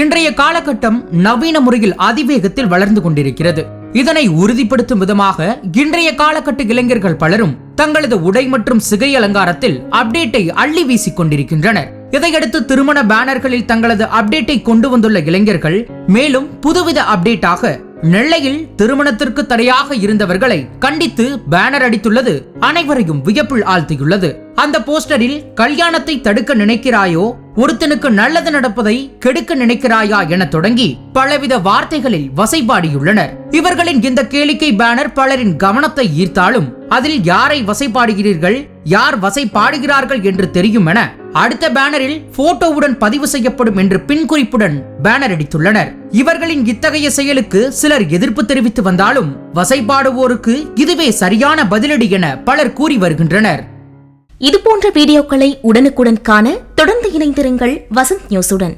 இன்றைய காலகட்டம் நவீன முறையில் அதிவேகத்தில் வளர்ந்து கொண்டிருக்கிறது. இதனை உறுதிப்படுத்தும் விதமாக இன்றைய காலகட்ட இளைஞர்கள் பலரும் தங்களது உடை மற்றும் சிகை அலங்காரத்தில் அப்டேட்டை அள்ளி வீசிக் கொண்டிருக்கின்றனர். இதையடுத்து திருமண பேனர்களில் தங்களது அப்டேட்டை கொண்டு வந்துள்ள இளைஞர்கள் மேலும் புதுவித அப்டேட்டாக நெல்லையில் திருமணத்திற்கு தடையாக இருந்தவர்களை கண்டித்து பேனர் அடித்துள்ளது அனைவரையும் வியப்பில் ஆழ்த்தியுள்ளது. அந்த போஸ்டரில் கல்யாணத்தை தடுக்க நினைக்கிறாயோ, ஒருத்தனுக்கு நல்லது நடப்பதை கெடுக்க நினைக்கிறாயா என தொடங்கி பலவித வார்த்தைகளில் வசைபாடியுள்ளனர். இவர்களின் இந்த கேளிக்கை பேனர் பலரின் கவனத்தை ஈர்த்தாலும் அதில் யாரை வசைபாடுகிறீர்கள், யார் வசைபாடுகிறார்கள் என்று தெரியும் என அடுத்த பேனரில் போட்டோவுடன் பதிவு செய்யப்படும் என்று பின்குறிப்புடன் பேனர் அடித்துள்ளனர். இவர்களின் இத்தகைய செயலுக்கு சிலர் எதிர்ப்பு தெரிவித்து வந்தாலும் வசைபாடுவோருக்கு இதுவே சரியான பதிலடி என பலர் கூறி வருகின்றனர். இதுபோன்ற வீடியோக்களை உடனுக்குடன் காண தொடர்ந்து இணைந்திருங்கள் வசந்த் நியூஸுடன்.